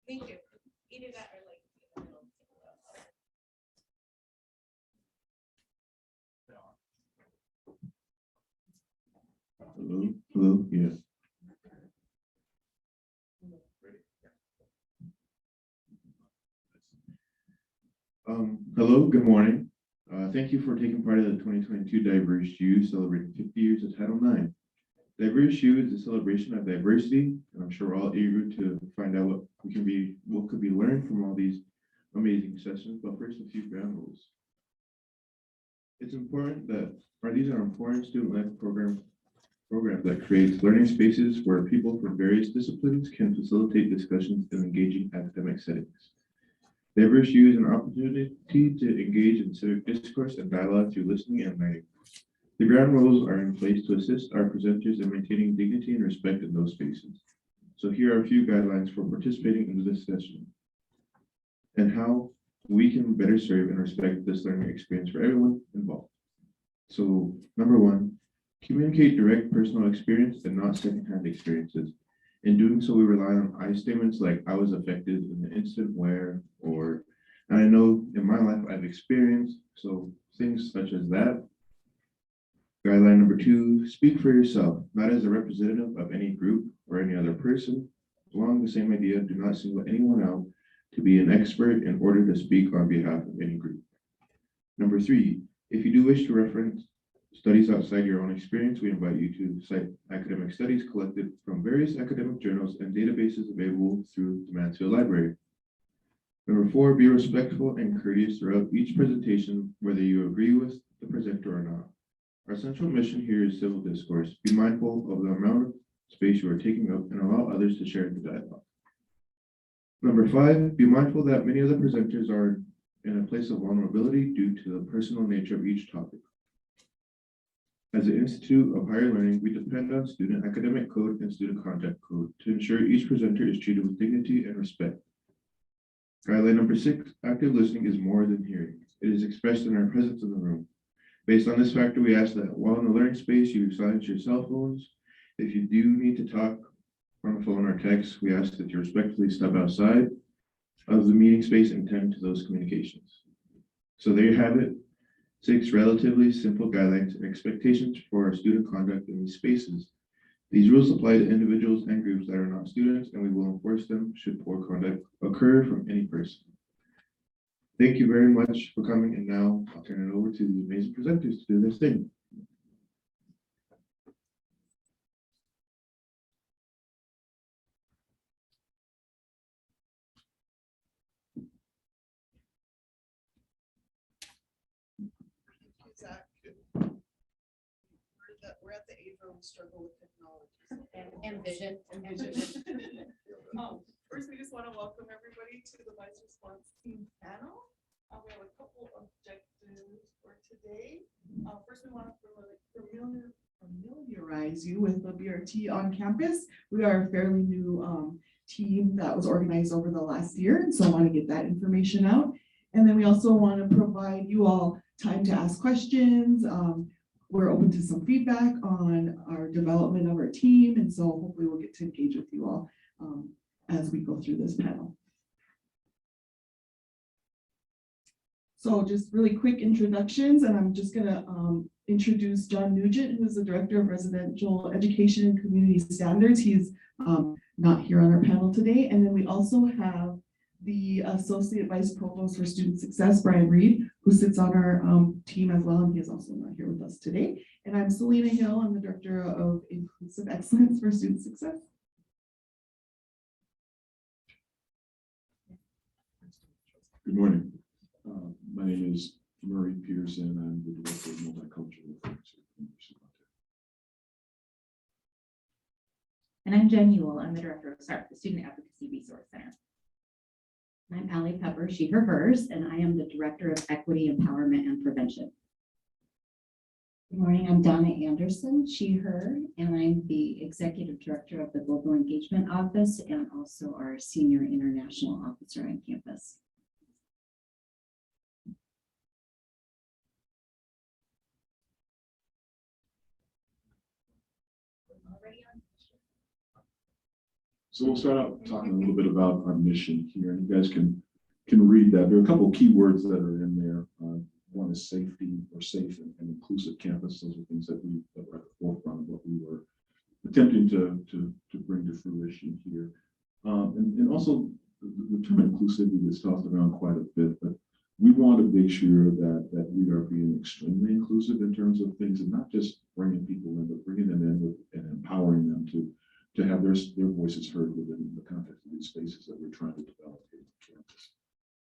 Thank you. Either that or like in the middle. Hello, hello, yes. Hello, good morning. Thank you for taking part of the 2022 Diverse U celebrating 50 years of Title IX. Diverse U is a celebration of diversity, and I'm sure we're all eager to find out what could be learned from all these amazing sessions. But first, a few ground rules. It's important that, these are important student-led programs that creates learning spaces where people from various disciplines can facilitate discussions in engaging academic settings. Diverse U is an opportunity to engage in civic discourse and dialogue through listening and learning. The ground rules are in place to assist our presenters in maintaining dignity and respect in those spaces. So here are a few guidelines for participating in this session and how we can better serve and respect this learning experience for everyone involved. So number one, communicate direct personal experience and not secondhand experiences. In doing so, we rely on I statements like I was affected in the instant where, or, and I know in my life I've experienced, so things such as that. Guideline number two, speak for yourself, not as a representative of any group or any other person. Along the same idea, do not single anyone out to be an expert in order to speak on behalf of any group. Number three, if you do wish to reference studies outside your own experience, we invite you to cite academic studies collected from various academic journals and databases available through the Mansfield Library. Number four, be respectful and courteous throughout each presentation, whether you agree with the presenter or not. Our central mission here is civil discourse. Be mindful of the amount of space you are taking up and allow others to share the dialogue. Number five, be mindful that many of the presenters are in a place of vulnerability due to the personal nature of each topic. As an Institute of Higher Learning, we depend on student academic code and student conduct code to ensure each presenter is treated with dignity and respect. Guideline number six, active listening is more than hearing. It is expressed in our presence in the room. Based on this factor, we ask that while in the learning space, you silence your cell phones. If you do need to talk on the phone or text, we ask that you respectfully step outside of the meeting space and tend to those communications. So there you have it. 6 relatively simple guidelines and expectations for our student conduct in these spaces. These rules apply to individuals and groups that are not students, and we will enforce them should poor conduct occur from any person. Thank you very much for coming, and now I'll turn it over to the amazing presenters to do this thing. We're at the age where we struggle with technology. And vision. First, we just want to welcome everybody to the Vice Response Team panel. We have a couple objectives for today. First, we want to familiarize you with the BRT on campus. We are a fairly new team that was organized over the last year, and so I want to get that information out. And then we also want to provide you all time to ask questions. We're open to some feedback on our development of our team, and so hopefully we'll get to engage with you all as we go through this panel. So just really quick introductions, and I'm just gonna introduce John Nugent, who's the Director of Residential Education and Community Standards. He's not here on our panel today. And then we also have the Associate Vice Provost for Student Success, Brian Reed, who sits on our team as well, and he is also not here with us today. And I'm Salena Hill, I'm the Director of Inclusive Excellence for Student Success. Good morning. My name is Murray Pearson. I'm the Director of Multicultural Affairs here at the University of Montana. And I'm Jen Euell. I'm the director of SARC, the Student Advocacy Resource Center. I'm Allie Pepper, she, her, hers, and I am the Director of Equity, Empowerment, and Prevention. Good morning, I'm Donna Anderson, she, her, and I'm the Executive Director of the Global Engagement Office and also our Senior International Officer on campus. So we'll start out talking a little bit about our mission here, and you guys can read that. There are a couple of key words that are in there. One is safety, or safe and inclusive campus. Those are things that were at the forefront of what we were attempting to bring to fruition here. And also the term inclusivity is tossed around quite a bit, but we want to make sure that we are being extremely inclusive in terms of things, and not just bringing people in, but bringing them in and empowering them to have their voices heard within the context of these spaces that we're trying to develop here on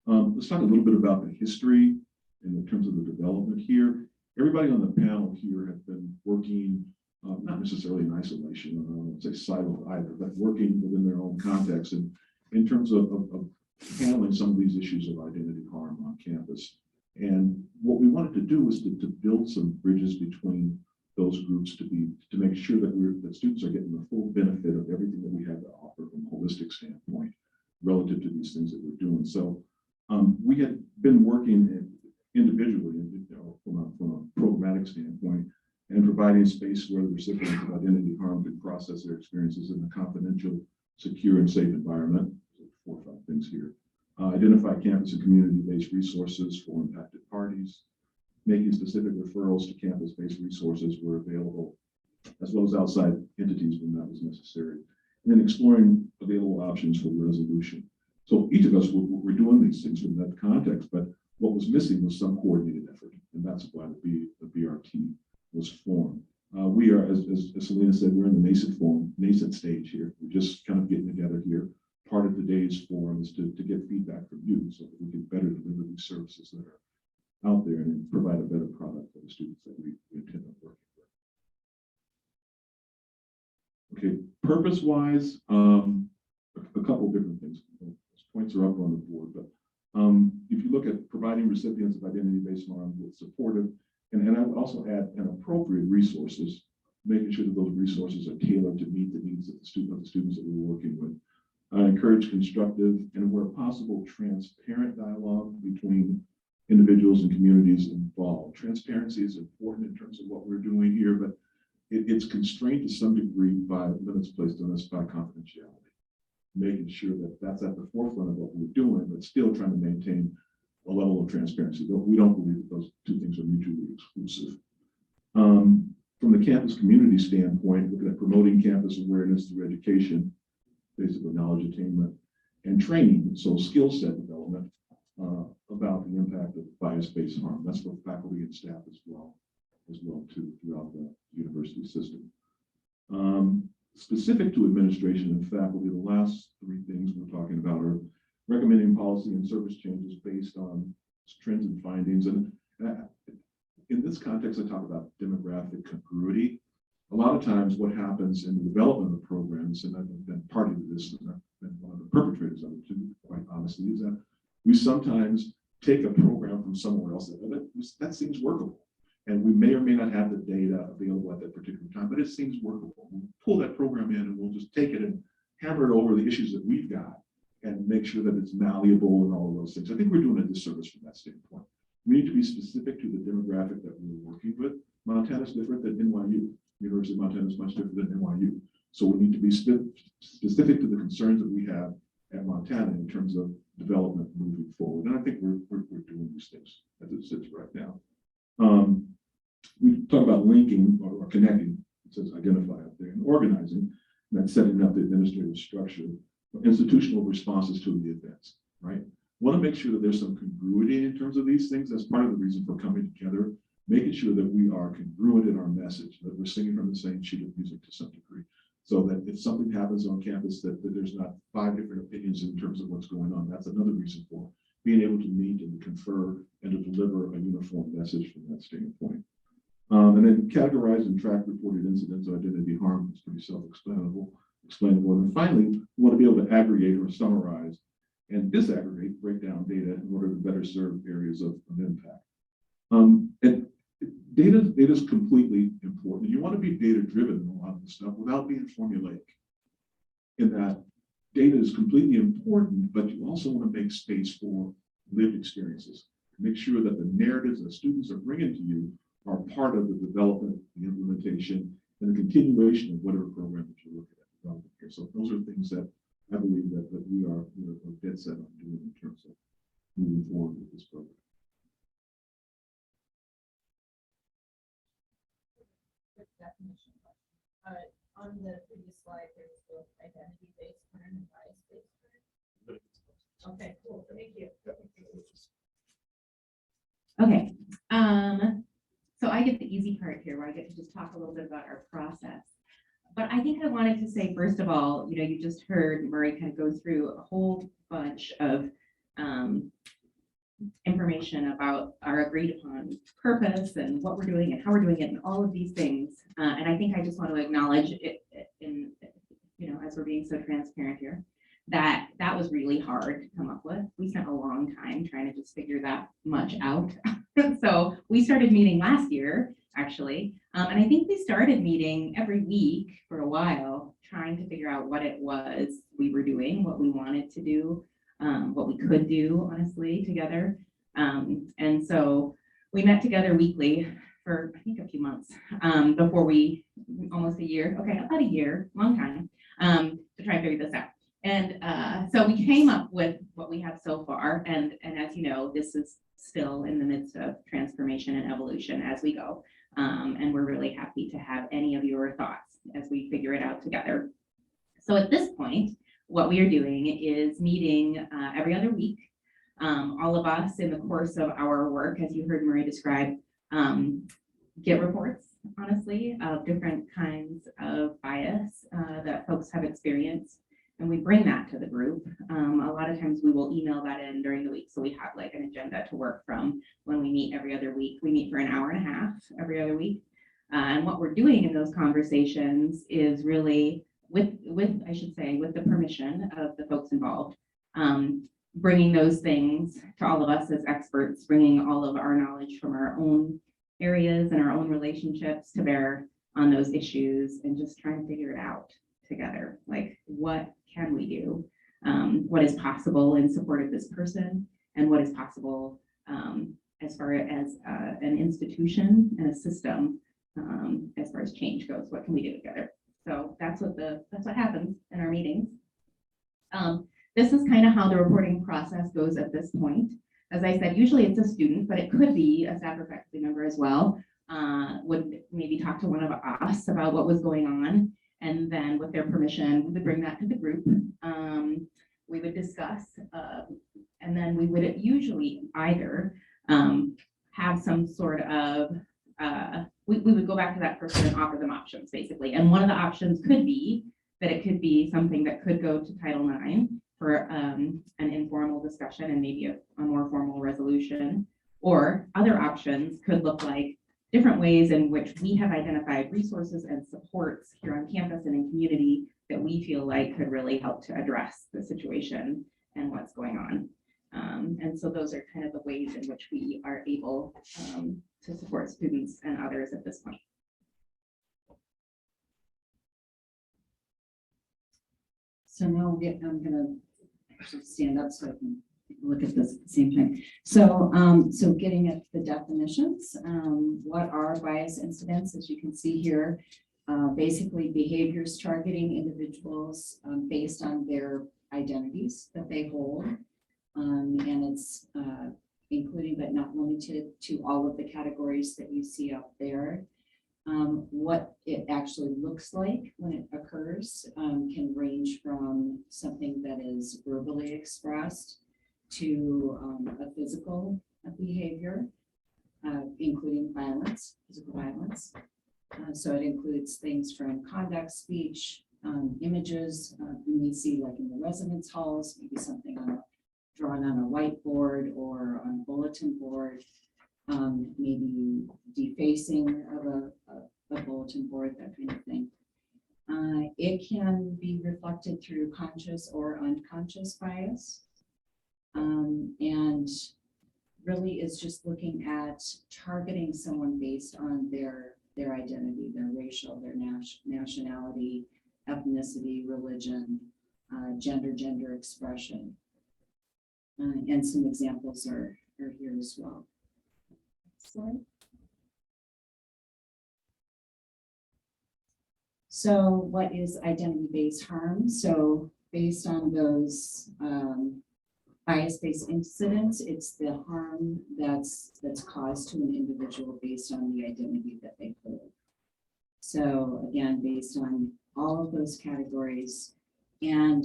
campus. Let's talk a little bit about the history in terms of the development here. Everybody on the panel here have been working, not necessarily in isolation, I don't want to say siloed either, but working within their own context and in terms of handling some of these issues of identity harm on campus. And what we wanted to do was to build some bridges between those groups to make sure that students are getting the full benefit of everything that we have to offer from a holistic standpoint relative to these things that we're doing. So we had been working individually, from a programmatic standpoint, and providing space where the recipients of identity harm could process their experiences in a confidential, secure, and safe environment. 4 or 5 things here. Identify campus and community-based resources for impacted parties, making specific referrals to campus-based resources were available, as well as outside entities when that was necessary, and then exploring available options for resolution. So each of us were doing these things in that context, but what was missing was some coordinated effort, and that's why the BRT was formed. We are, as Salena said, we're in the nascent stage here. We're just kind of getting together here. Part of today's forum is to get feedback from you so that we can better deliver these services that are out there and provide a better product for the students that we intend on working with. Okay, purpose-wise, a couple of different things. Those points are up on the board, but if you look at providing recipients of identity-based harm with supportive, and I would also add an appropriate resources, making sure that those resources are tailored to meet the needs of the students that we're working with. Encourage constructive and, where possible, transparent dialogue between individuals and communities involved. Transparency is important in terms of what we're doing here, but it's constrained to some degree by limits placed on us by confidentiality. Making sure that that's at the forefront of what we're doing, but still trying to maintain a level of transparency. We don't believe that those 2 things are mutually exclusive. From the campus community standpoint, looking at promoting campus awareness through education, basically knowledge attainment and training, so skill set development about the impact of bias-based harm. That's for faculty and staff as well too, throughout the university system. Specific to administration and faculty, the last 3 things we're talking about are recommending policy and service changes based on trends and findings. And in this context, I talk about demographic congruity. A lot of times what happens in the development of programs, and I've been party to this, and I've been one of the perpetrators of it too, quite honestly, is that we sometimes take a program from somewhere else that seems workable. And we may or may not have the data available at that particular time, but it seems workable. We'll pull that program in and we'll just take it and hammer it over the issues that we've got and make sure that it's malleable and all of those things. I think we're doing a disservice from that standpoint. We need to be specific to the demographic that we're working with. Montana's different than NYU. University of Montana is much different than NYU. So we need to be specific to the concerns that we have at Montana in terms of development moving forward. And I think we're doing these things as it sits right now. We talk about linking or connecting, it says identify up there, and organizing, and that's setting up the administrative structure, institutional responses to the events, right? Want to make sure that there's some congruity in terms of these things. That's part of the reason for coming together, making sure that we are congruent in our message, that we're singing from the same sheet of music to some degree, so that if something happens on campus, that there's not 5 different opinions in terms of what's going on. That's another reason for being able to meet and confer and to deliver a uniform message from that standpoint. And then categorize and track reported incidents of identity harm is pretty self-explanable. And finally, we want to be able to aggregate or summarize and disaggregate, break down data in order to better serve areas of impact. And data is completely important. You want to be data-driven in a lot of this stuff without being formulaic. In that data is completely important, but you also want to make space for lived experiences. Make sure that the narratives that students are bringing to you are part of the development, the implementation, and the continuation of whatever program that you're looking at developing here. So those are things that I believe that we are dead set on doing in terms of moving forward with this program. Good definition. On the previous slide, there was both identity-based learning and bias-based learning. Okay, cool, thank you. Okay, so I get the easy part here where I get to just talk a little bit about our process. But I think I wanted to say, first of all, you just heard Murray kind of go through a whole bunch of information about our agreed upon purpose and what we're doing and how we're doing it and all of these things. And I think I just want to acknowledge it in, as we're being so transparent here, that was really hard to come up with. We spent a long time trying to just figure that much out. So we started meeting last year, actually. And I think we started meeting every week for a while, trying to figure out what it was we were doing, what we wanted to do, what we could do, honestly, together. And so we met together weekly for, I think, a few months before almost a year, okay, about a year, long time, to try and figure this out. And so we came up with what we have so far. And as you know, this is still in the midst of transformation and evolution as we go. And we're really happy to have any of your thoughts as we figure it out together. So at this point, what we are doing is meeting every other week. All of us in the course of our work, as you heard Marie describe, get reports, honestly, of different kinds of bias that folks have experienced. And we bring that to the group. A lot of times we will email that in during the week. So we have like an agenda to work from when we meet every other week. We meet for an hour and a half every other week. And what we're doing in those conversations is really with the permission of the folks involved, bringing those things to all of us as experts, bringing all of our knowledge from our own areas and our own relationships to bear on those issues and just trying to figure it out together. Like, what can we do? What is possible in support of this person, and what is possible as far as an institution and a system as far as change goes? What can we do together? So that's what happens in our meetings. This is kind of how the reporting process goes at this point. As I said, usually it's a student, but it could be a staff or faculty member as well. Would maybe talk to one of us about what was going on. And then with their permission, we would bring that to the group. We would discuss, and then we would usually either have some sort of, we would go back to that person and offer them options, basically. And one of the options could be that it could be something that could go to Title IX for an informal discussion and maybe a more formal resolution. Or other options could look like different ways in which we have identified resources and supports here on campus and in community that we feel like could really help to address the situation and what's going on. And so those are kind of the ways in which we are able to support students and others at this point. So now I'm gonna actually stand up so I can look at this at the same time. So, so getting at the definitions, what are bias incidents? As you can see here, basically behaviors targeting individuals based on their identities that they hold. And it's including but not limited to all of the categories that you see up there. What it actually looks like when it occurs can range from something that is verbally expressed to a physical behavior, including violence, physical violence. So it includes things from conduct, speech, images. You may see like in the residence halls, maybe something on drawn on a whiteboard or on a bulletin board, maybe defacing of a bulletin board, that kind of thing. It can be reflected through conscious or unconscious bias. And really is just looking at targeting someone based on their identity, their racial, their nationality, ethnicity, religion, gender expression. And some examples are here as well. Slide. So what is identity-based harm? So based on those bias-based incidents, it's the harm that's caused to an individual based on the identity that they hold. So again, based on all of those categories, and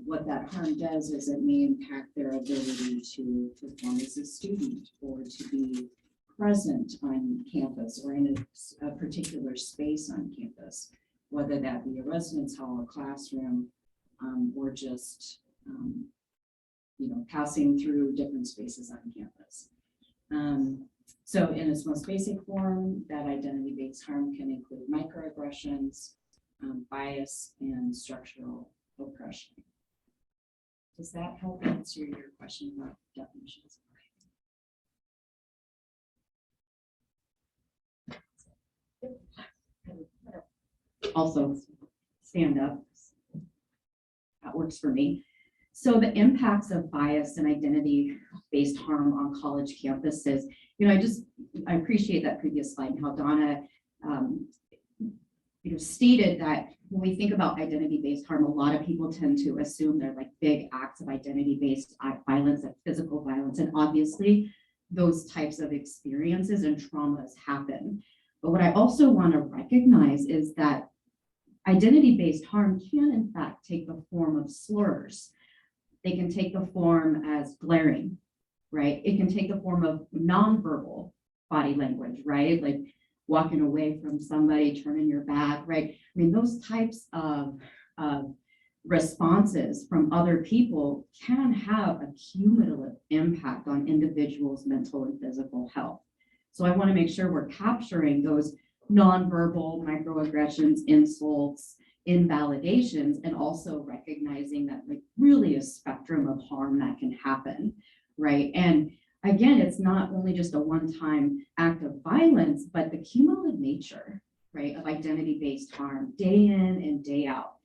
what that harm does is it may impact their ability to perform as a student or to be present on campus or in a particular space on campus, whether that be a residence hall, a classroom, or just passing through different spaces on campus. So in its most basic form, that identity-based harm can include microaggressions, bias, and structural oppression. Does that help answer your question about definitions? Also stand up. That works for me. So the impacts of bias and identity-based harm on college campuses, I appreciate that previous slide and how Donna, stated that when we think about identity-based harm, a lot of people tend to assume they're like big acts of identity-based violence, like physical violence, and obviously those types of experiences and traumas happen. But what I also want to recognize is that identity-based harm can in fact take the form of slurs. They can take the form as glaring, right? It can take the form of nonverbal body language, right? Like walking away from somebody, turning your back, right? I mean, those types of responses from other people can have a cumulative impact on individuals' mental and physical health. So I want to make sure we're capturing those nonverbal microaggressions, insults, invalidations, and also recognizing that like really a spectrum of harm that can happen, right? And again, it's not only just a one-time act of violence, but the cumulative nature, right, of identity-based harm day in and day out,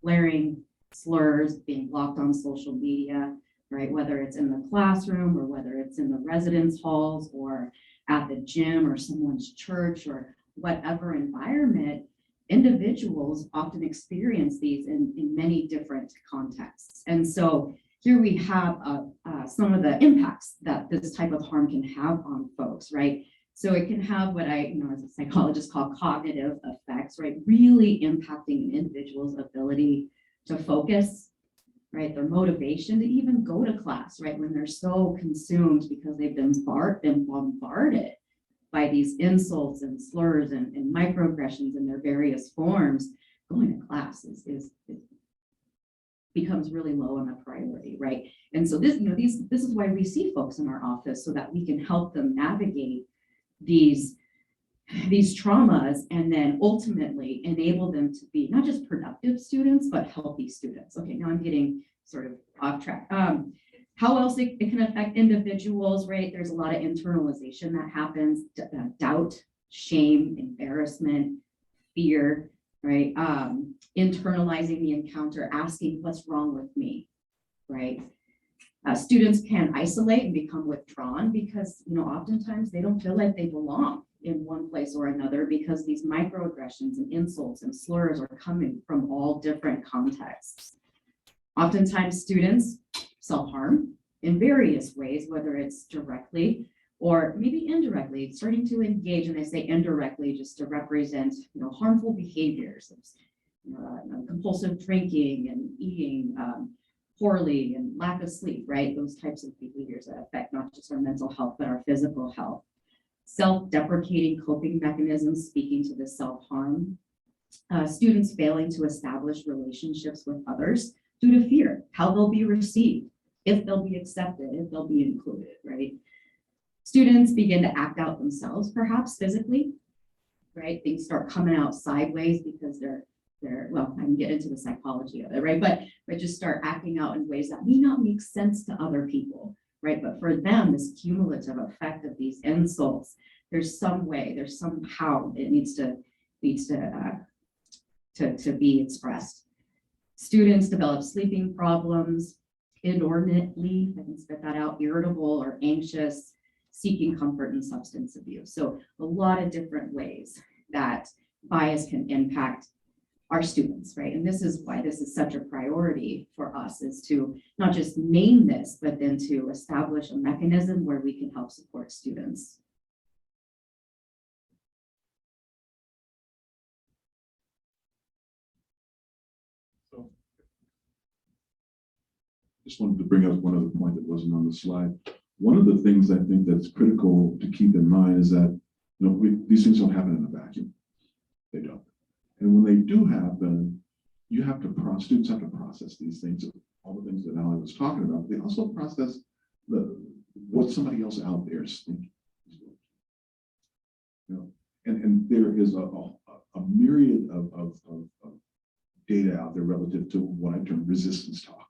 glaring slurs, being blocked on social media, right, whether it's in the classroom or whether it's in the residence halls or at the gym or someone's church or whatever environment. Individuals often experience these in many different contexts. And so here we have some of the impacts that this type of harm can have on folks, right? So it can have what I, as a psychologist, call cognitive effects, right? Really impacting an individual's ability to focus, right? Their motivation to even go to class, right? When they're so consumed because they've been bombarded by these insults and slurs and microaggressions in their various forms, going to class is becomes really low on the priority, right? And so this is why we see folks in our office so that we can help them navigate these traumas and then ultimately enable them to be not just productive students, but healthy students. Okay, now I'm getting sort of off track. How else it can affect individuals, right? There's a lot of internalization that happens, doubt, shame, embarrassment, fear, right? Internalizing the encounter, asking what's wrong with me, right? Students can isolate and become withdrawn because, oftentimes they don't feel like they belong in one place or another because these microaggressions and insults and slurs are coming from all different contexts. Oftentimes students self-harm in various ways, whether it's directly or maybe indirectly, starting to engage, and I say indirectly just to represent, harmful behaviors, compulsive drinking and eating poorly and lack of sleep, right? Those types of behaviors that affect not just our mental health, but our physical health. Self-deprecating coping mechanisms, speaking to the self-harm. Students failing to establish relationships with others due to fear, how they'll be received, if they'll be accepted, if they'll be included, right? Students begin to act out themselves, perhaps physically, right? Things start coming out sideways because they're, well, I can get into the psychology of it, right? But just start acting out in ways that may not make sense to other people, right? But for them, this cumulative effect of these insults, there's some way, there's somehow it needs to be expressed. Students develop sleeping problems, inordinately, I can spit that out, irritable or anxious, seeking comfort and substance abuse. So a lot of different ways that bias can impact our students, right? And this is why this is such a priority for us, is to not just name this, but then to establish a mechanism where we can help support students. Just wanted to bring up one other point that wasn't on the slide. One of the things I think that's critical to keep in mind is that, these things don't happen in a vacuum. They don't. And when they do happen, students have to process these things, all the things that Allie was talking about. They also process what somebody else out there is thinking. And there is a myriad of data out there relative to what I term resistance talk.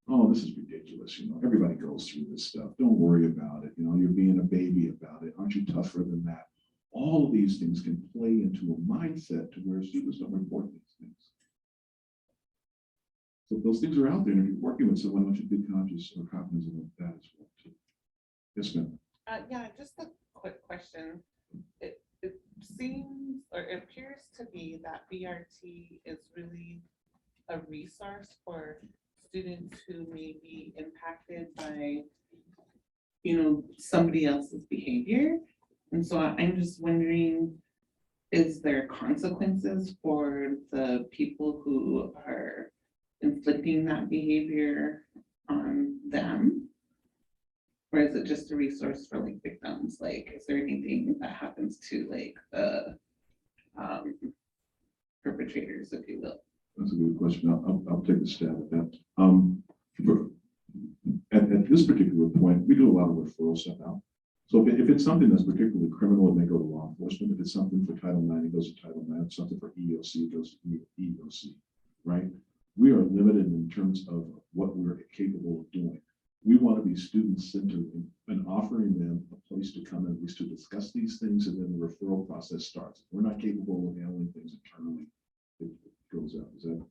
Oh, this is ridiculous. Everybody goes through this stuff. Don't worry about it. You're being a baby about it. Aren't you tougher than that? All of these things can play into a mindset to where students don't report these things. So those things are out there, and if you're working with someone, I want you to be conscious or cognizant of that as well too. Yes, ma'am. Yeah, just a quick question. It seems, or it appears to be that BRT is really a resource for students who may be impacted by, somebody else's behavior. And so I'm just wondering, is there consequences for the people who are inflicting that behavior on them? Or is it just a resource for victims? Is there anything that happens to the perpetrators, if you will? That's a good question. I'll take a stab at that. At this particular point, we do a lot of referral stuff out. So if it's something that's particularly criminal, it may go to law enforcement. If it's something for Title IX, it goes to Title IX. If it's something for EOC, it goes to EOC, right? We are limited in terms of what we're capable of doing. We want to be student-centered and offering them a place to come in, at least to discuss these things, and then the referral process starts. If we're not capable of handling things internally, it goes out. Is that?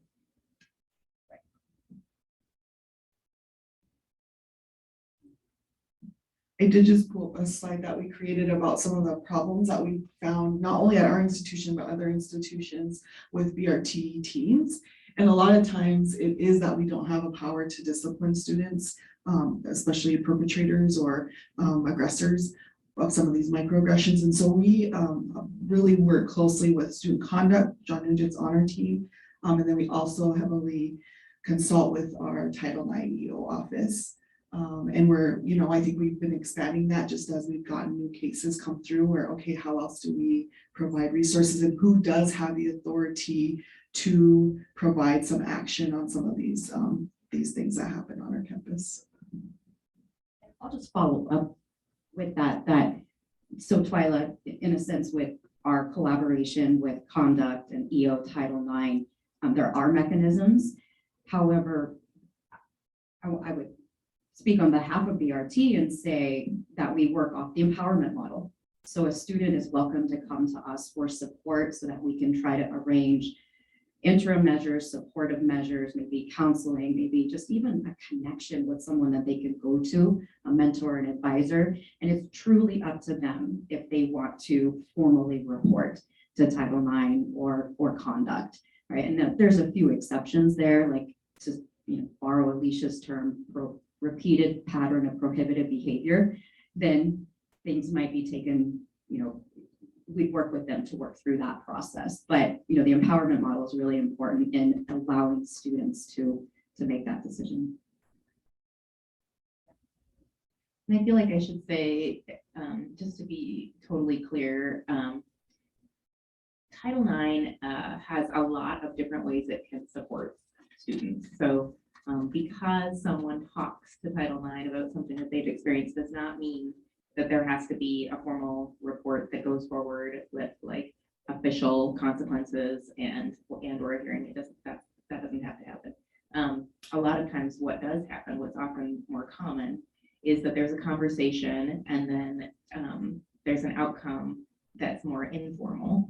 I did just pull a slide that we created about some of the problems that we found, not only at our institution, but other institutions with BRT teams. And a lot of times it is that we don't have a power to discipline students, especially perpetrators or aggressors of some of these microaggressions. And so we really work closely with student conduct, John Nugent's on our team. And then we also heavily consult with our Title IX EO office. And we're, I think we've been expanding that just as we've gotten new cases come through where, okay, how else do we provide resources and who does have the authority to provide some action on some of these things that happen on our campus. I'll just follow up with that, so Twyla, in a sense, with our collaboration with Conduct and EO Title IX, there are mechanisms. However, I would speak on behalf of BRT and say that we work off the empowerment model. So a student is welcome to come to us for support so that we can try to arrange interim measures, supportive measures, maybe counseling, maybe just even a connection with someone that they can go to, a mentor, an advisor. And it's truly up to them if they want to formally report to Title IX or Conduct, right? And there's a few exceptions there, like to borrow Alicia's term, repeated pattern of prohibited behavior, then things might be taken, we'd work with them to work through that process. But, the empowerment model is really important in allowing students to make that decision. And I feel like I should say, just to be totally clear, Title IX has a lot of different ways it can support students. So Because someone talks to Title IX about something that they've experienced does not mean that there has to be a formal report that goes forward with like official consequences and or a hearing. It doesn't, that doesn't have to happen. A lot of times what does happen, what's often more common, is that there's a conversation and then there's an outcome that's more informal,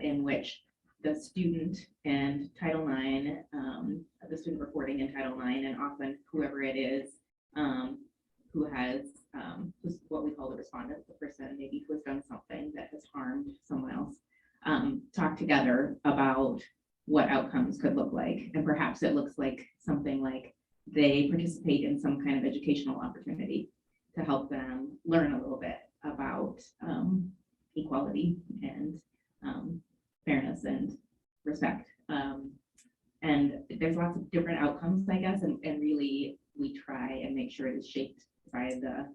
in which the student and Title IX, the student reporting in Title IX, and often whoever it is who has, who's what we call the respondent, the person maybe who has done something that has harmed someone else, talk together about what outcomes could look like. And perhaps it looks like something like they participate in some kind of educational opportunity to help them learn a little bit about equality and fairness and respect. And there's lots of different outcomes, I guess, and really we try and make sure it is shaped by the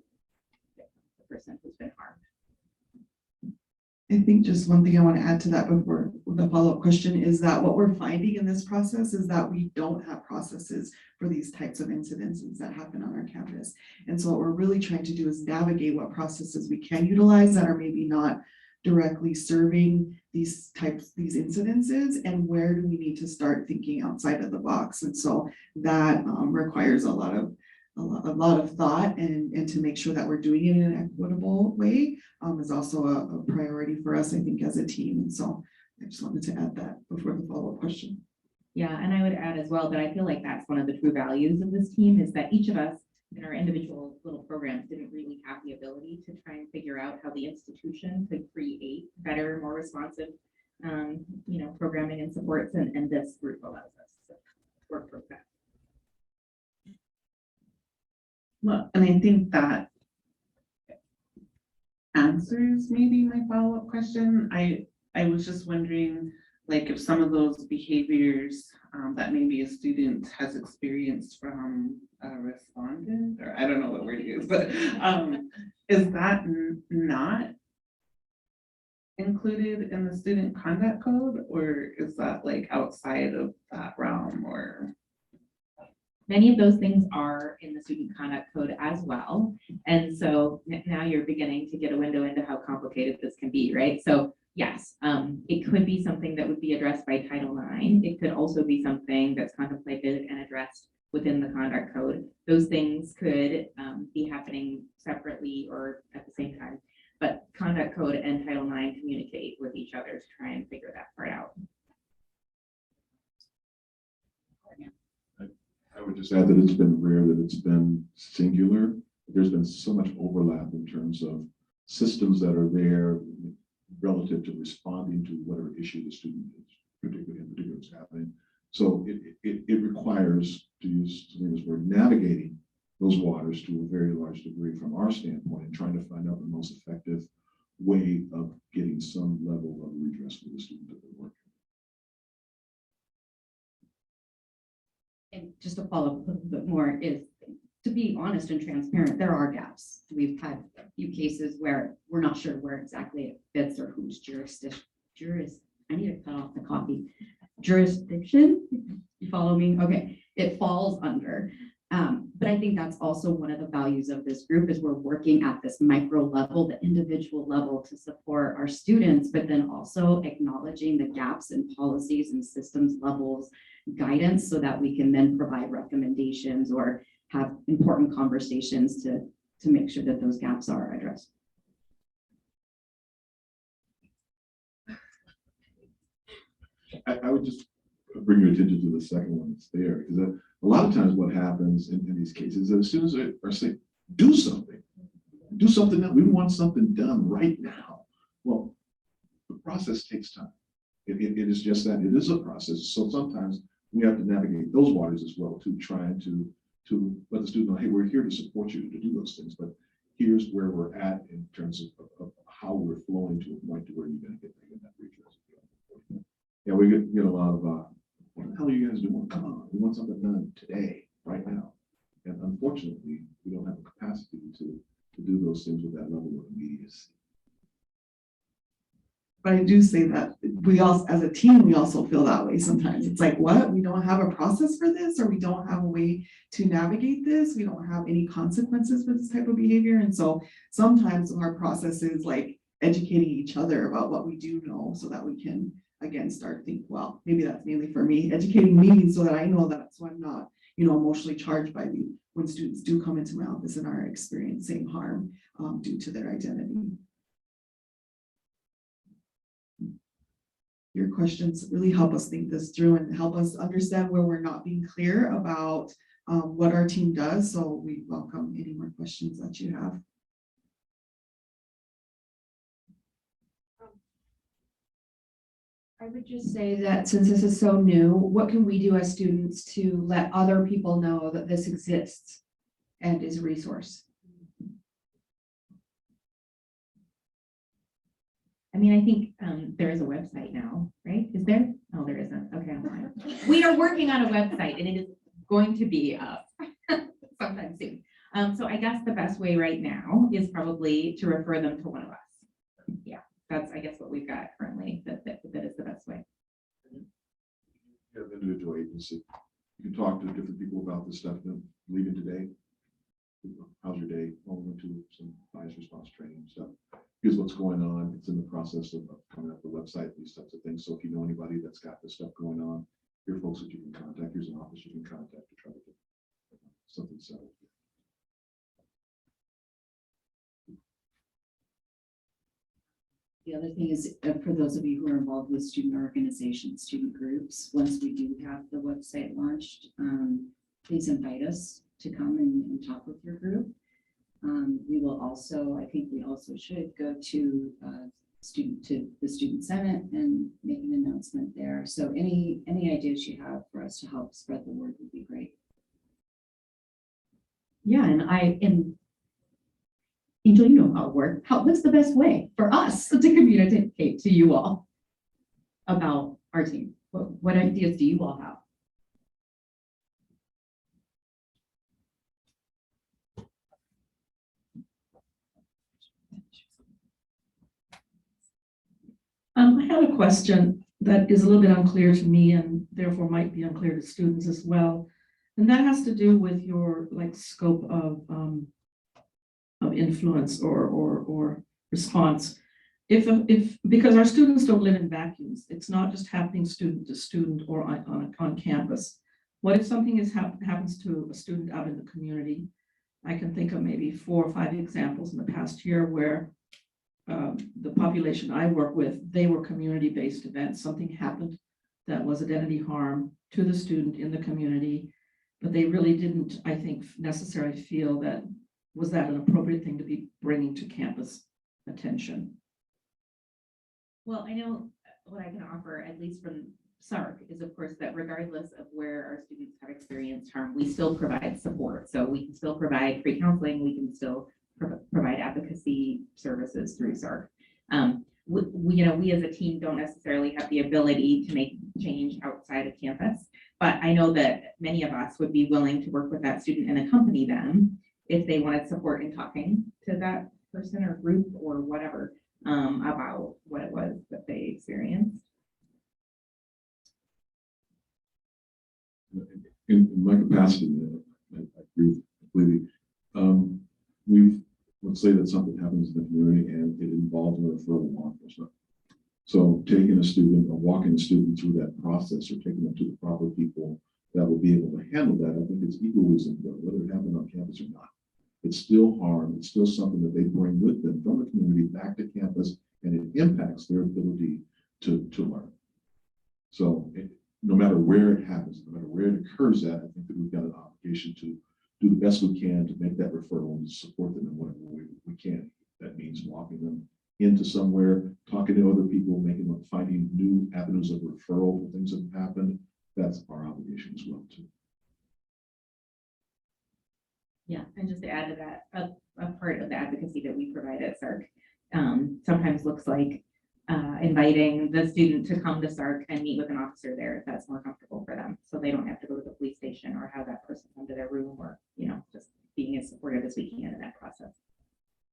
person who's been harmed. I think just one thing I want to add to that before the follow-up question is that what we're finding in this process is that we don't have processes for these types of incidences that happen on our campus. And so what we're really trying to do is navigate what processes we can utilize that are maybe not directly serving these incidences, and where do we need to start thinking outside of the box. And so that requires a lot of thought, and to make sure that we're doing it in an equitable way is also a priority for us, I think, as a team. And so I just wanted to add that before the follow-up question. Yeah, and I would add as well that I feel like that's one of the true values of this team, is that each of us in our individual little programs didn't really have the ability to try and figure out how the institution could create better, more responsive, programming and supports, and this group allows us to work for that. Well, and I think that answers maybe my follow-up question. I was just wondering, like, if some of those behaviors that maybe a student has experienced from a respondent, or I don't know what word to use, but is that not included in the student conduct code, or is that like outside of that realm? Or many of those things are in the student conduct code as well. And so now you're beginning to get a window into how complicated this can be, right? So yes, it could be something that would be addressed by Title IX. It could also be something that's contemplated and addressed within the conduct code. Those things could be happening separately or at the same time. But conduct code and Title IX communicate with each other to try and figure that part out. I would just add that it's been rare that it's been singular. There's been so much overlap in terms of systems that are there relative to responding to whatever issue the student is particularly is happening. So it requires, to use Selena's word, navigating those waters to a very large degree from our standpoint, and trying to find out the most effective way of getting some level of redress for the student that they're working. And just to follow up a little bit more is, to be honest and transparent, there are gaps. We've had a few cases where we're not sure where exactly it fits or whose jurisdiction. I need to cut off the coffee. Jurisdiction, you follow me? Okay, it falls under. But I think that's also one of the values of this group, is we're working at this micro level, the individual level, to support our students, but then also acknowledging the gaps in policies and systems levels guidance, so that we can then provide recommendations or have important conversations to make sure that those gaps are addressed. I would just bring your attention to the second one that's there, because a lot of times what happens in these cases, as students are saying, do something that we want something done right now. Well, the process takes time. It is just that, it is a process. So sometimes we have to navigate those waters as well, to trying to let the student know, hey, we're here to support you to do those things, but here's where we're at in terms of how we're flowing to a point to where you're going to get that redress. Yeah, we get a lot of, what the hell are you guys doing? Come on, we want something done today, right now. And unfortunately, we don't have the capacity to do those things with that level of immediacy. But I do say that we also, as a team, we also feel that way sometimes. It's like, what? We don't have a process for this, or we don't have a way to navigate this. We don't have any consequences for this type of behavior. And so sometimes our process is like educating each other about what we do know so that we can, again, start to think, well, maybe that's mainly for me, educating me so that I know that, so I'm not, emotionally charged by when students do come into my office and are experiencing harm due to their identity. Your questions really help us think this through and help us understand where we're not being clear about what our team does. So we welcome any more questions that you have. I would just say that since this is so new, what can we do as students to let other people know that this exists and is a resource? I mean, I think there is a website now, right? Is there? Oh, there isn't. Okay, I'm fine. We are working on a website and it is going to be up sometime soon. So I guess the best way right now is probably to refer them to one of us. Yeah, that's, I guess, what we've got currently. That is the best way. You have individual agency. You can talk to different people about this stuff. Leaving today, how's your day? Well, we went to some bias response training and stuff. Here's what's going on. It's in the process of coming up the website, these types of things. So if you know anybody that's got this stuff going on, here are folks that you can contact. Here's an office you can contact to try to get something settled. The other thing is, for those of you who are involved with student organizations, student groups, once we do have the website launched, please invite us to come and talk with your group. We will also, I think we also should go to the student senate and make an announcement there. So any ideas you have for us to help spread the word would be great. Yeah, and Angel, you know how it works. What's the best way for us to communicate to you all about our team? What ideas do you all have? I have a question that is a little bit unclear to me and therefore might be unclear to students as well. And that has to do with your scope of influence or response. Because our students don't live in vacuums, it's not just happening student to student or on campus. What if something happens to a student out in the community? I can think of maybe 4 or 5 examples in the past year where the population I work with, they were community-based events. Something happened that was identity harm to the student in the community, but they really didn't, I think, necessarily feel that was that an appropriate thing to be bringing to campus attention. Well, I know what I can offer, at least from SARC, is of course that regardless of where our students have experienced harm, we still provide support. So we can still provide free counseling, we can still provide advocacy services through SARC. We as a team don't necessarily have the ability to make change outside of campus, but I know that many of us would be willing to work with that student and accompany them if they wanted support in talking to that person or group or whatever about what it was that they experienced. In my capacity, I agree completely. Let's say that something happens in the community and it involves a referral to law enforcement. So taking a student or walking a student through that process or taking them to the proper people that will be able to handle that, I think it's equally as important, whether it happened on campus or not. It's still harm. It's still something that they bring with them from the community back to campus, and it impacts their ability to learn. So no matter where it happens, no matter where it occurs at, I think that we've got an obligation to do the best we can to make that referral and support them in whatever way we can. That means walking them into somewhere, talking to other people, finding new avenues of referral for things that have happened. That's our obligation as well too. Yeah, and just to add to that, a part of the advocacy that we provide at SARC sometimes looks like inviting the student to come to SARC and meet with an officer there if that's more comfortable for them. So they don't have to go to the police station or have that person come to their room, or, just being as supportive as we can in that process.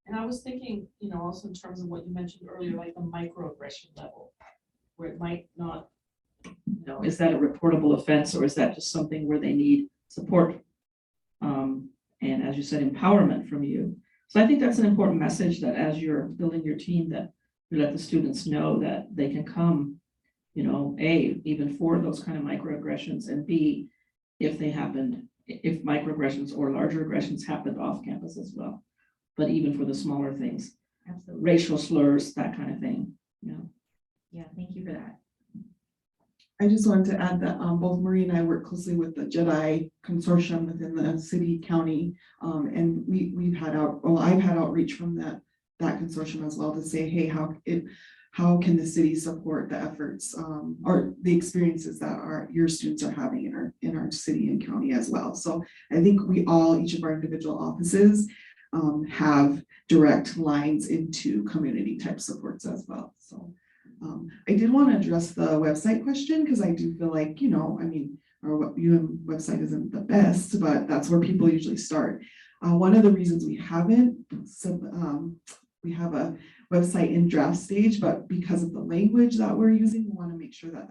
And I was thinking, also in terms of what you mentioned earlier, like the microaggression level, where it might not, is that a reportable offense or is that just something where they need support? And as you said, empowerment from you. So I think that's an important message that as you're building your team, that you let the students know that they can come, A, even for those kind of microaggressions, and B, if microaggressions or larger aggressions happened off campus as well. But even for the smaller things, Absolutely. racial slurs, that kind of thing, Yeah, thank you for that. I just wanted to add that both Marie and I work closely with the JEDI consortium within the city, county. And I've had outreach from that consortium as well to say, hey, how can the city support the efforts or the experiences that your students are having in our city and county as well. So I think each of our individual offices have direct lines into community type supports as well. So I did want to address the website question because I do feel like, our website isn't the best, but that's where people usually start. One of the reasons we haven't, we have a website in draft stage, but because of the language that we're using, we want to make sure that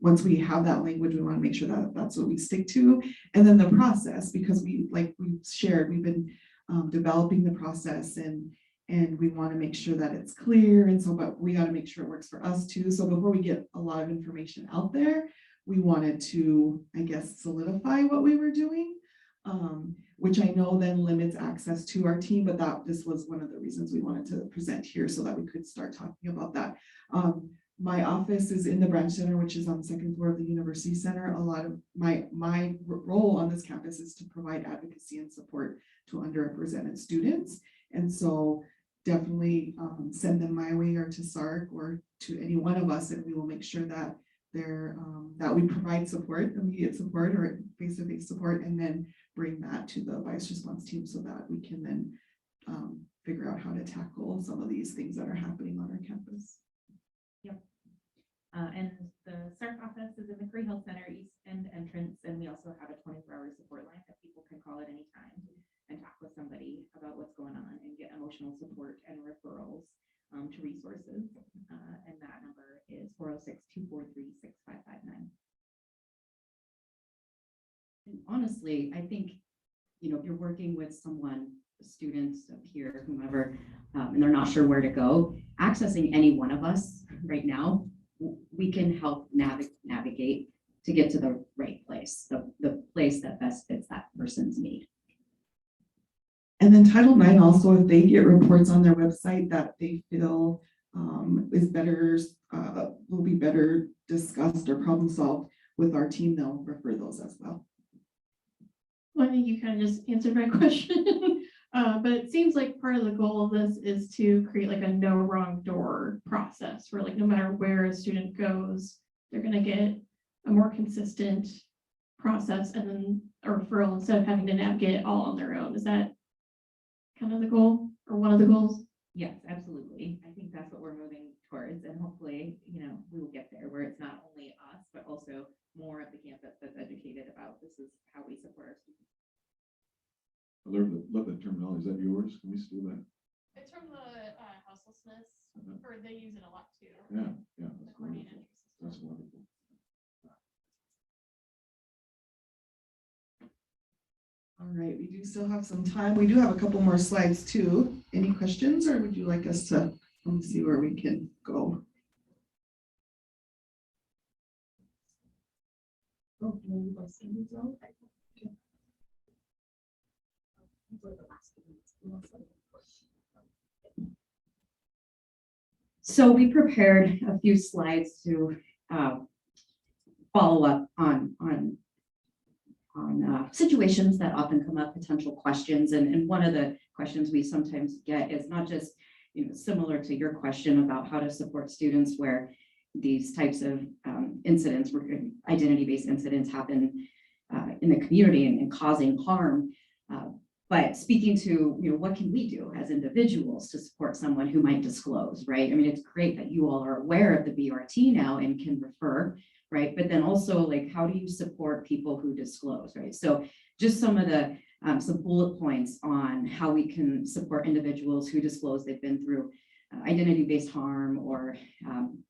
once we have that language, we want to make sure that that's what we stick to. And then the process, because we've been developing the process and we want to make sure that it's clear. And so, but we got to make sure it works for us too. So before we get a lot of information out there, we wanted to, I guess, solidify what we were doing, which I know then limits access to our team, but this was one of the reasons we wanted to present here so that we could start talking about that. My office is in the branch center, which is on the second floor of the University Center. A lot of my role on this campus is to provide advocacy and support to underrepresented students. And so definitely send them my way or to SARC or to any one of us, and we will make sure that that we provide support, immediate support or face-to-face support, and then bring that to the vice response team so that we can then figure out how to tackle some of these things that are happening on our campus. Yep. And the SARC office is in the Curry Health Center East End entrance, and we also have a 24-hour support line that people can call at any time and talk with somebody about what's going on and get emotional support and referrals to resources. And that number is 406-243-6559. And honestly, I think, if you're working with someone, a student, a peer, whomever, and they're not sure where to go, accessing any one of us right now, we can help navigate to get to the right place, the place that best fits that person's need. And then Title IX also, if they get reports on their website that they feel is better, will be better discussed or problem solved with our team, they'll refer those as well. Well, I think you kind of just answered my question, but it seems like part of the goal of this is to create like a no wrong door process where like no matter where a student goes, they're going to get a more consistent process and then a referral instead of having to navigate it all on their own. Is that kind of the goal or one of the goals? Yes, absolutely. I think that's what we're moving towards, and hopefully, we will get there where it's not only us, but also more of the campus that's educated about this is how we support our students. I love that terminology. Is that yours? Can we steal that? It's from the houselessness, or they use it a lot too. Yeah, The that's coordinated wonderful. That's wonderful. All right, we do still have some time. We do have a couple more slides too. Any questions, or would you like us to see where we can go? Oh, maybe we'll see these all. Okay. So we prepared a few slides to follow up on situations that often come up, potential questions. And one of the questions we sometimes get is not just, similar to your question about how to support students where these types of incidents, identity-based incidents happen in the community and causing harm. But speaking to, what can we do as individuals to support someone who might disclose, right? I mean, it's great that you all are aware of the BRT now and can refer, right? But then also, like, how do you support people who disclose, right? So just some of the, some bullet points on how we can support individuals who disclose they've been through identity-based harm or,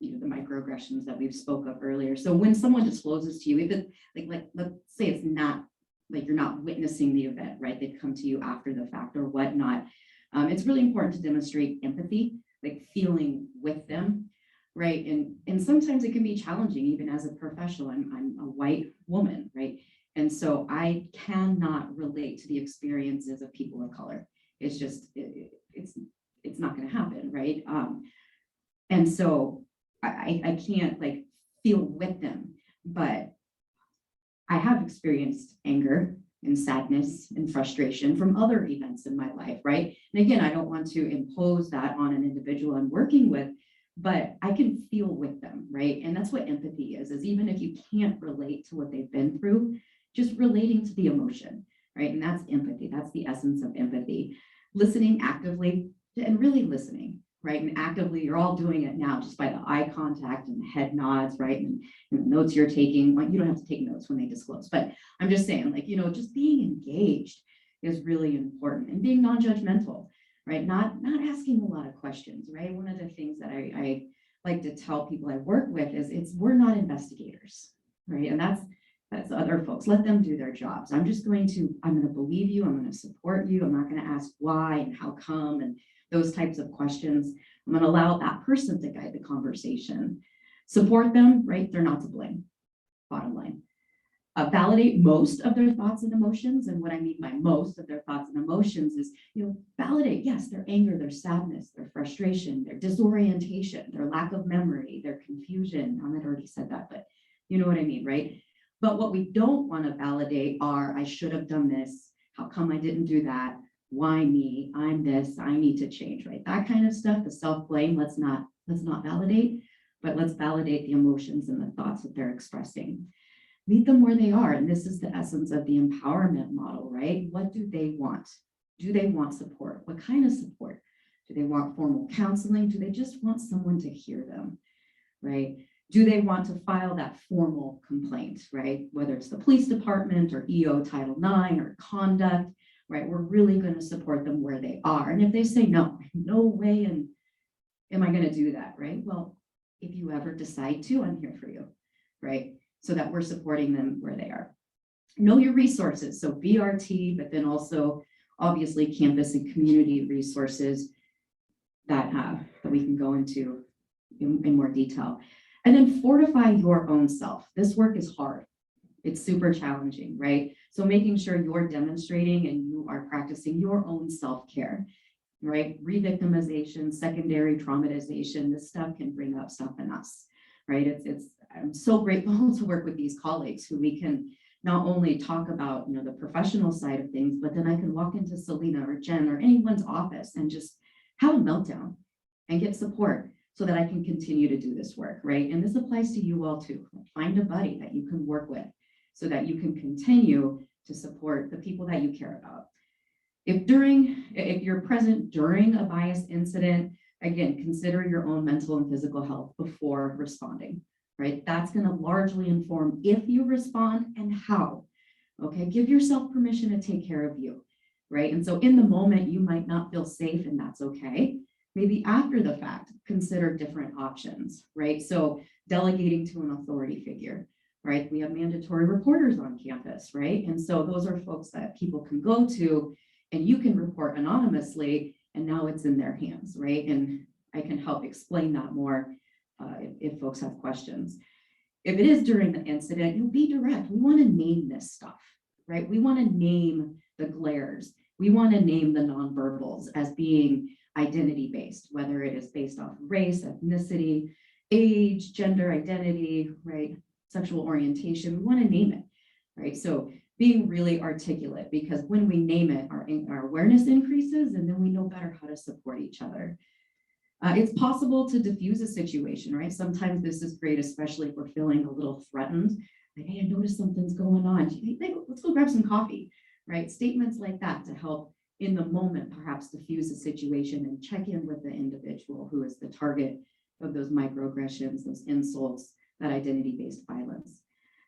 the microaggressions that we've spoke of earlier. So when someone discloses to you, if it's like, let's say it's not, like you're not witnessing the event, right? They've come to you after the fact or whatnot. It's really important to demonstrate empathy, like feeling with them, right? And sometimes it can be challenging, even as a professional. I'm a white woman, right? And so I cannot relate to the experiences of people of color. It's just, it's not going to happen, right? And so I can't like feel with them, but I have experienced anger and sadness and frustration from other events in my life, right? And again, I don't want to impose that on an individual I'm working with, but I can feel with them, right? And that's what empathy is even if you can't relate to what they've been through, just relating to the emotion, right? And that's empathy. That's the essence of empathy. Listening actively and really listening, right? And actively, you're all doing it now just by the eye contact and the head nods, right? And the notes you're taking, like you don't have to take notes when they disclose, but I'm just saying, like, just being engaged is really important and being non-judgmental, right? Not asking a lot of questions, right? One of the things that I like to tell people I work with is we're not investigators, right? And that's other folks. Let them do their jobs. I'm going to believe you. I'm going to support you. I'm not going to ask why and how come and those types of questions. I'm going to allow that person to guide the conversation. Support them, right? They're not to blame. Bottom line. Validate most of their thoughts and emotions. And what I mean by most of their thoughts and emotions is, validate, yes, their anger, their sadness, their frustration, their disorientation, their lack of memory, their confusion. I had already said that, but you know what I mean, right? But what we don't want to validate are, I should have done this. How come I didn't do that? Why me? I'm this, I need to change, right? That kind of stuff, the self-blame, let's not validate, but let's validate the emotions and the thoughts that they're expressing. Meet them where they are. And this is the essence of the empowerment model, right? What do they want? Do they want support? What kind of support? Do they want formal counseling? Do they just want someone to hear them, right? Do they want to file that formal complaint, right? Whether it's the police department or EO Title IX or conduct, right? We're really going to support them where they are. And if they say, no way, and am I going to do that, right? Well, if you ever decide to, I'm here for you, right? So that we're supporting them where they are. Know your resources. So BRT, but then also obviously campus and community resources that we can go into in more detail. And then fortify your own self. This work is hard. It's super challenging, right? So making sure you're demonstrating and you are practicing your own self-care, right? Re-victimization, secondary traumatization, this stuff can bring up stuff in us, right? I'm so grateful to work with these colleagues who we can not only talk about, the professional side of things, but then I can walk into Salena or Jen or anyone's office and just have a meltdown and get support, so that I can continue to do this work, right? And this applies to you all too. Find a buddy that you can work with so that you can continue to support the people that you care about. If you're present during a bias incident, again, consider your own mental and physical health before responding, right? That's going to largely inform if you respond and how, okay? Give yourself permission to take care of you, right? And so in the moment, you might not feel safe, and that's okay. Maybe after the fact, consider different options, right? So delegating to an authority figure, right? We have mandatory reporters on campus, right? And so those are folks that people can go to and you can report anonymously, and now it's in their hands, right? And I can help explain that more if folks have questions. If it is during the incident, you'll be direct. We want to name this stuff, right? We want to name the glares. We want to name the nonverbals as being identity-based, whether it is based off race, ethnicity, age, gender identity, right? Sexual orientation, we want to name it, right? So being really articulate, because when we name it, our awareness increases, and then we know better how to support each other. It's possible to diffuse a situation, right? Sometimes this is great, especially if we're feeling a little threatened. Like, hey, I noticed something's going on. Hey, let's go grab some coffee, right? Statements like that to help in the moment, perhaps diffuse the situation and check in with the individual who is the target of those microaggressions, those insults, that identity-based violence.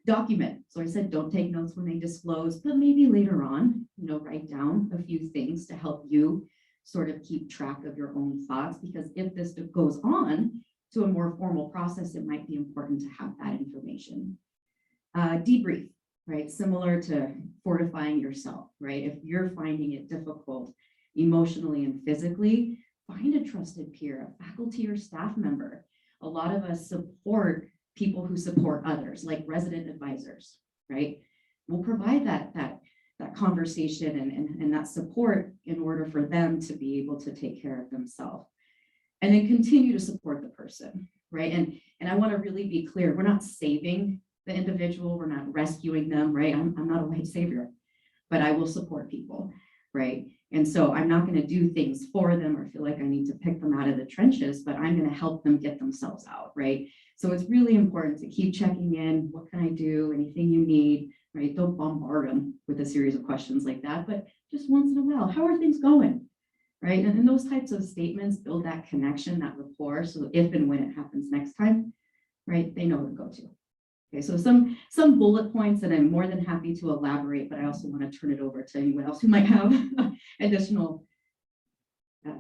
Document. So I said, don't take notes when they disclose, but maybe later on, write down a few things to help you sort of keep track of your own thoughts, because if this goes on to a more formal process, it might be important to have that information. Debrief, right? Similar to fortifying yourself, right? If you're finding it difficult emotionally and physically, find a trusted peer, a faculty or staff member. A lot of us support people who support others, like resident advisors, right? We'll provide that conversation and that support in order for them to be able to take care of themselves. And then continue to support the person, right? And I want to really be clear, we're not saving the individual, we're not rescuing them, right? I'm not a white savior, but I will support people, right? And so I'm not going to do things for them or feel like I need to pick them out of the trenches, but I'm going to help them get themselves out, right? So it's really important to keep checking in. What can I do? Anything you need, right? Don't bombard them with a series of questions like that, but just once in a while, how are things going, right? And those types of statements build that connection, that rapport. So if and when it happens next time, right, they know where to go to. Okay, so some bullet points, and I'm more than happy to elaborate, but I also want to turn it over to anyone else who might have additional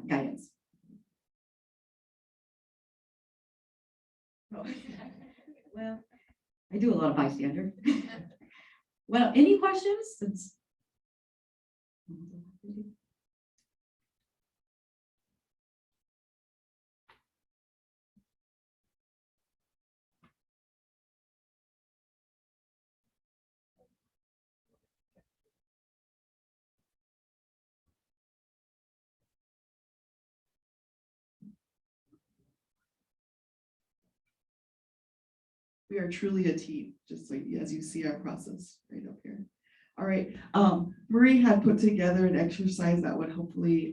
guidance. Oh. Well, I do a lot of bystander. Well, any questions? Since We are truly a team, just like as you see our process right up here. All right, Marie had put together an exercise that would hopefully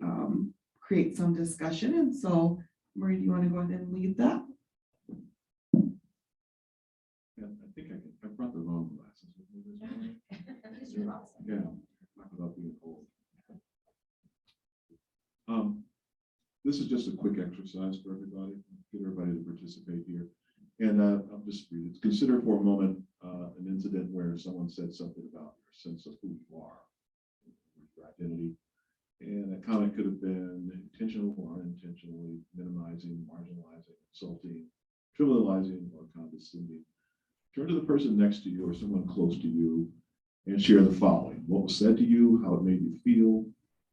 create some discussion. And so, Marie, do you want to go ahead and lead that? Yeah, I think I brought the wrong glasses with me this morning. Yeah, talk about being old. This is just a quick exercise for everybody, get everybody to participate here. And I'll just read it. Consider for a moment an incident where someone said something about your sense of who you are, your identity. And that comment could have been intentional or unintentionally minimizing, marginalizing, insulting, trivializing, or condescending. Turn to the person next to you or someone close to you and share the following. What was said to you, how it made you feel,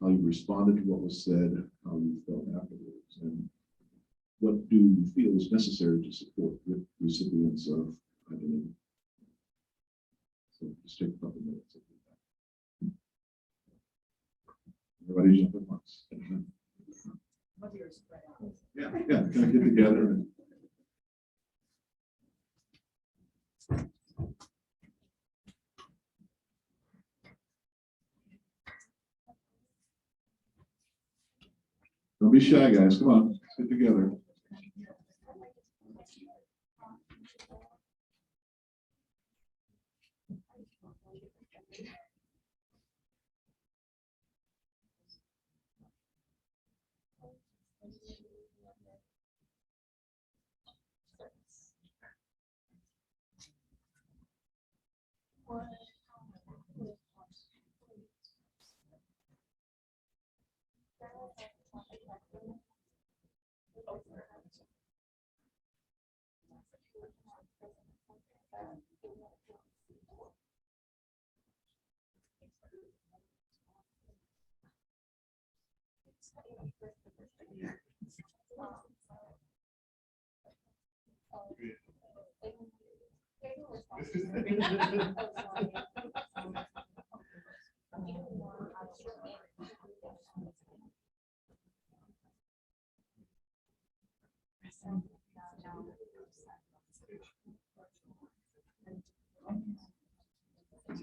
how you responded to what was said, how you felt afterwards, and what do you feel is necessary to support recipients of identity? So just take a couple minutes to do that. Everybody jump at once. Yeah, kind of get together. And don't be shy, guys. Come on, let's get together.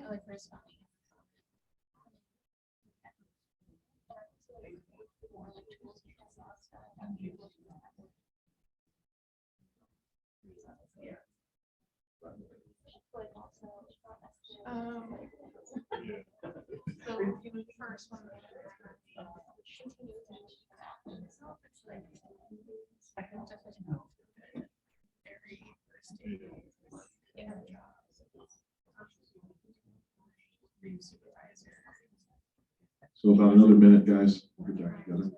So the first one. So about another minute, guys. We'll get back together.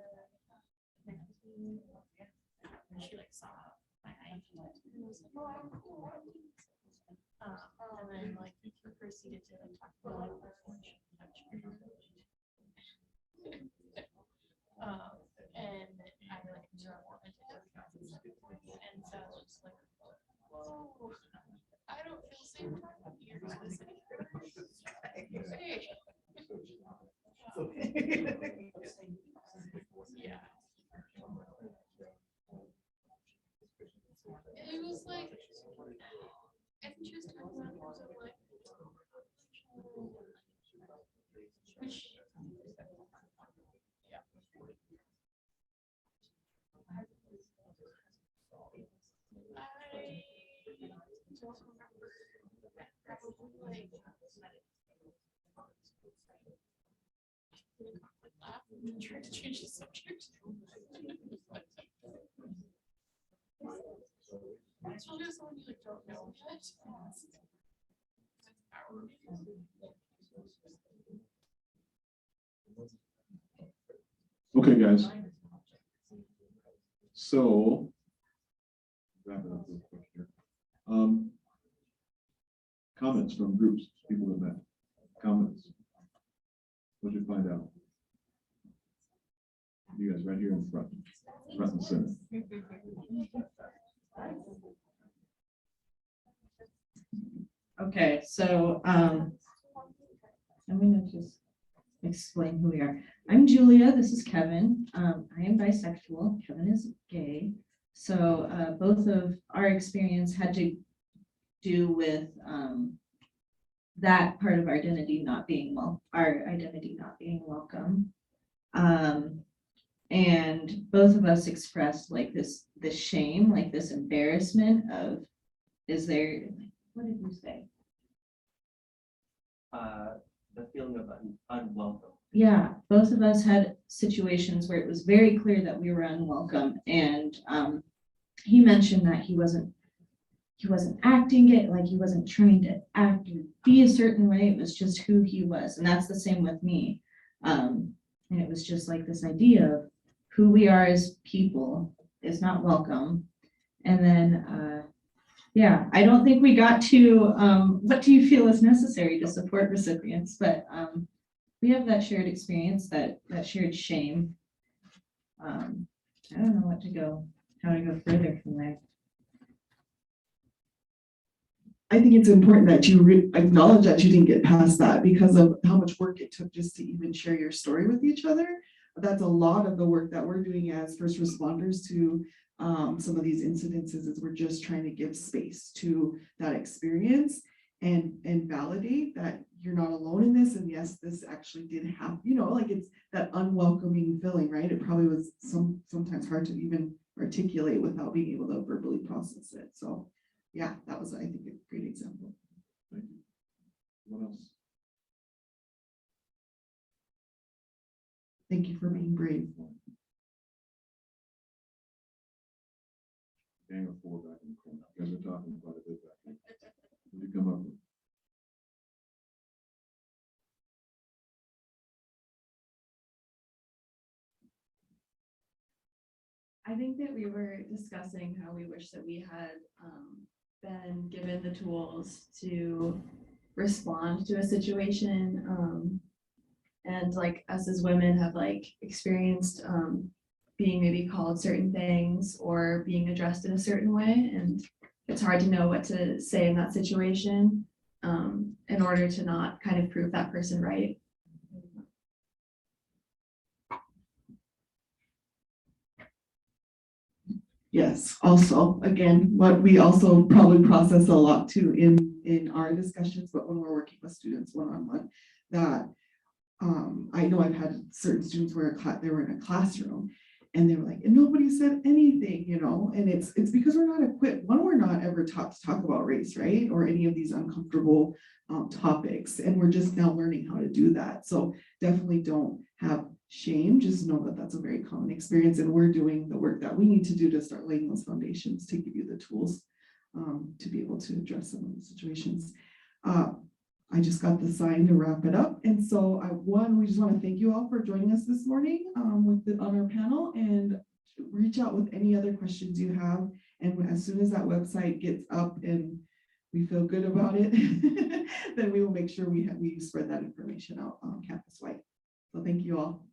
And then like proceeded to like talk about and I like and so it's like, whoa, I don't feel safe talking to you. Yeah. It was like, and just talking about things of like, which, yeah. I don't remember. Probably like. Trying to change the subject. Especially with someone you like don't know yet. Okay, guys. So. Wrap it up real quick here. Comments from groups, people that met. Comments. What did you find out? You guys right here in front and center. Okay, so I'm gonna just explain who we are. I'm Julia, this is Kevin. I am bisexual, Kevin is gay. So both of our experience had to do with that part of our identity not being welcome. And both of us expressed like this shame, like this embarrassment of, is there, what did you say? The feeling of unwelcome. Yeah, both of us had situations where it was very clear that we were unwelcome, and he mentioned that he wasn't acting it, like he wasn't trying to act or be a certain way. It was just who he was, and that's the same with me. And it was just like this idea of who we are as people is not welcome. And then, yeah, I don't think we got to what do you feel is necessary to support recipients, but we have that shared experience, that shared shame. I don't know how to go further from there. I think it's important that you acknowledge that you didn't get past that because of how much work it took just to even share your story with each other. That's a lot of the work that we're doing as first responders to some of these incidences, is we're just trying to give space to that experience and validate that you're not alone in this. And yes, this actually did happen, like it's that unwelcoming feeling, right? It probably was sometimes hard to even articulate without being able to verbally process it. So yeah, that was, I think, a great example. Thank you. What else? Thank you for being brave. Gang of four back in the corner. You guys are talking quite a bit back there. What did you come up with? I think that we were discussing how we wish that we had been given the tools to respond to a situation. And like us as women have like experienced being maybe called certain things or being addressed in a certain way. And it's hard to know what to say in that situation in order to not kind of prove that person right. Yes, also, again, what we also probably process a lot too in our discussions, but when we're working with students one-on-one, that I know I've had certain students where they were in a classroom and they were like, and nobody said anything, and it's because we're not equipped. One, we're not ever taught to talk about race, right? Or any of these uncomfortable topics. And we're just now learning how to do that. So definitely don't have shame. Just know that that's a very common experience. And we're doing the work that we need to do to start laying those foundations to give you the tools to be able to address some of the situations. I just got the sign to wrap it up. And so we just want to thank you all for joining us this morning on our panel, and reach out with any other questions you have. And as soon as that website gets up and we feel good about it, then we will make sure we spread that information out campus wide. So thank you all.